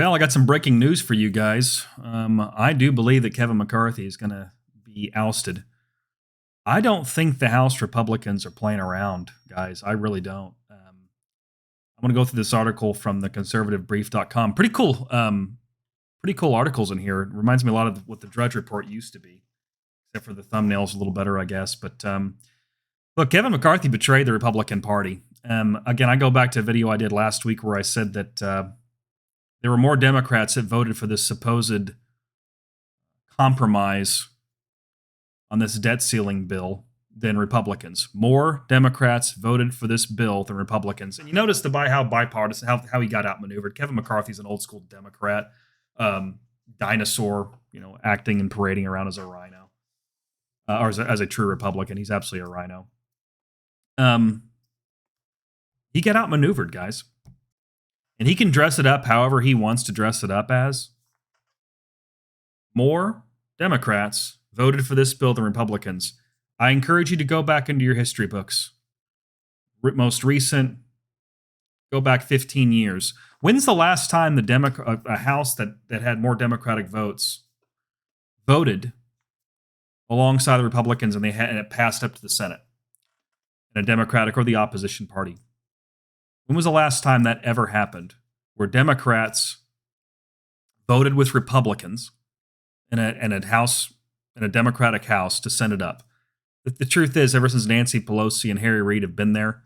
Well, I got some breaking news for you guys. I do believe that Kevin McCarthy is going to be ousted. I don't think the House Republicans are playing around, guys. I really don't. I'm going to go through this article from the conservativebrief.com. Pretty cool articles in here. It reminds me a lot of what the Drudge Report used to be, except for the thumbnails a little better, I guess. But look, Kevin McCarthy betrayed the Republican Party. Again, I go back to a video I did last week where I said that there were more Democrats that voted for this supposed compromise on this debt ceiling bill than Republicans. More Democrats voted for this bill than Republicans. And you notice how bipartisan, how he got outmaneuvered. Kevin McCarthy's an old school Democrat, dinosaur, acting and parading around as a rhino, or as a true Republican. He's absolutely a rhino. He got outmaneuvered, guys. And he can dress it up however he wants to dress it up as. More Democrats voted for this bill than Republicans. I encourage you to go back into your history books. Most recent, go back 15 years. When's the last time a House that had more Democratic votes voted alongside the Republicans and it passed up to the Senate in a Democratic or the opposition party? When was the last time that ever happened, where Democrats voted with Republicans in a Democratic House to send it up? The truth is, ever since Nancy Pelosi and Harry Reid have been there,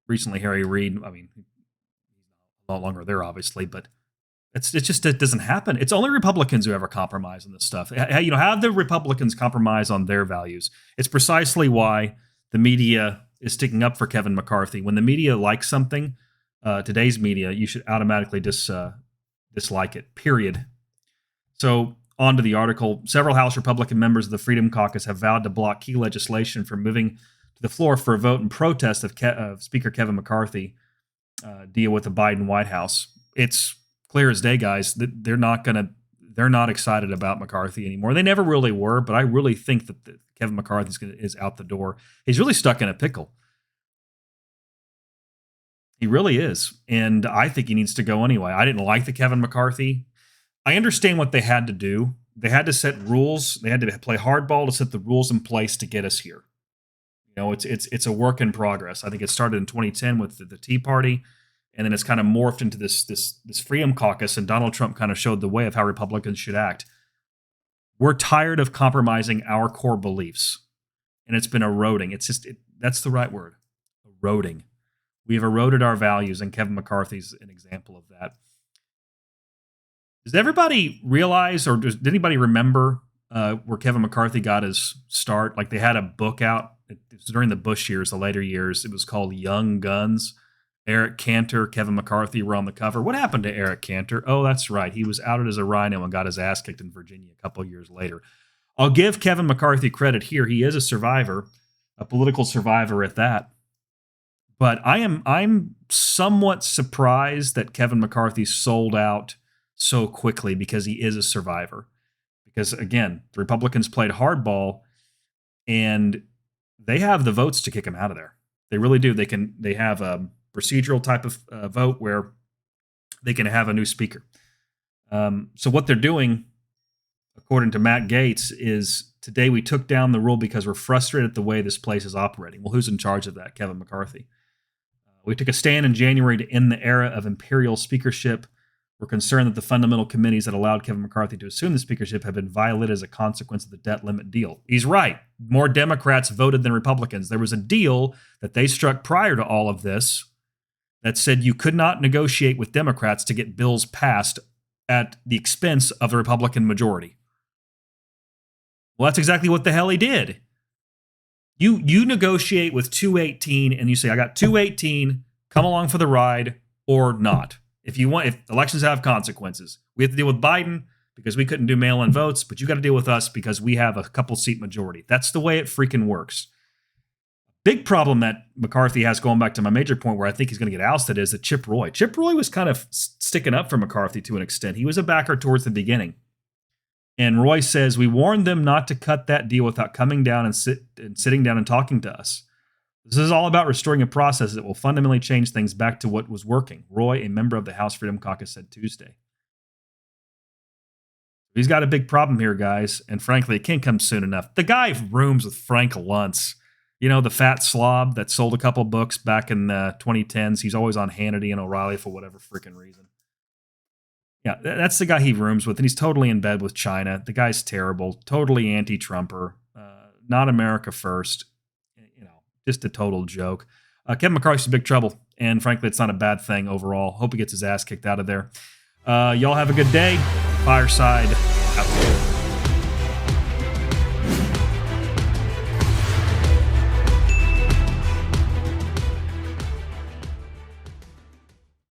recently Harry Reid, he's no longer there, obviously, but it doesn't happen. It's only Republicans who ever compromise on this stuff. How have the Republicans compromise on their values? It's precisely why the media is sticking up for Kevin McCarthy. When the media likes something, today's media, you should automatically dislike it, period. So, on to the article. Several House Republican members of the Freedom Caucus have vowed to block key legislation from moving to the floor for a vote in protest of Speaker Kevin McCarthy deal with the Biden White House. It's clear as day, guys, that they're not excited about McCarthy anymore. They never really were, but I really think that Kevin McCarthy is out the door. He's really stuck in a pickle. He really is. And I think he needs to go anyway. I didn't like the Kevin McCarthy. I understand what they had to do. They had to set rules. They had to play hardball to set the rules in place to get us here. It's a work in progress. I think it started in 2010 with the Tea Party, and then it's kind of morphed into this Freedom Caucus, and Donald Trump kind of showed the way of how Republicans should act. We're tired of compromising our core beliefs, and it's been eroding. That's the right word, eroding. We've eroded our values, and Kevin McCarthy's an example of that. Does everybody realize, or did anybody remember where Kevin McCarthy got his start? Like, they had a book out. It was during the Bush years, the later years. It was called Young Guns. Eric Cantor, Kevin McCarthy were on the cover. What happened to Eric Cantor? Oh, that's right. He was outed as a rhino and got his ass kicked in Virginia a couple of years later. I'll give Kevin McCarthy credit here. He is a survivor, a political survivor at that. But I'm somewhat surprised that Kevin McCarthy sold out so quickly, because he is a survivor. Because, again, the Republicans played hardball, and they have the votes to kick him out of there. They really do. They have a procedural type of vote where they can have a new speaker. So what they're doing, according to Matt Gaetz, is today we took down the rule because we're frustrated at the way this place is operating. Well, who's in charge of that? Kevin McCarthy. We took a stand in January to end the era of imperial speakership. We're concerned that the fundamental committees that allowed Kevin McCarthy to assume the speakership have been violated as a consequence of the debt limit deal. He's right. More Democrats voted than Republicans. There was a deal that they struck prior to all of this that said you could not negotiate with Democrats to get bills passed at the expense of the Republican majority. Well, that's exactly what the hell he did. You negotiate with 218 and you say, I got 218, come along for the ride or not. If elections have consequences, we have to deal with Biden because we couldn't do mail-in votes, but you got to deal with us because we have a couple seat majority. That's the way it freaking works. Big problem that McCarthy has, going back to my major point where I think he's going to get ousted, is that Chip Roy. Chip Roy was kind of sticking up for McCarthy to an extent. He was a backer towards the beginning. And Roy says, we warned them not to cut that deal without coming down and sitting down and talking to us. This is all about restoring a process that will fundamentally change things back to what was working, Roy, a member of the House Freedom Caucus, said Tuesday. He's got a big problem here, guys, and frankly, it can't come soon enough. The guy rooms with Frank Luntz, you know, the fat slob that sold a couple books back in the 2010s. He's always on Hannity and O'Reilly for whatever freaking reason. Yeah, that's the guy he rooms with, and he's totally in bed with China. The guy's terrible, totally anti-Trumper, not America First. You know, just a total joke. Kevin McCarthy's in big trouble, and frankly, it's not a bad thing overall. Hope he gets his ass kicked out of there. Y'all have a good day. Fireside out.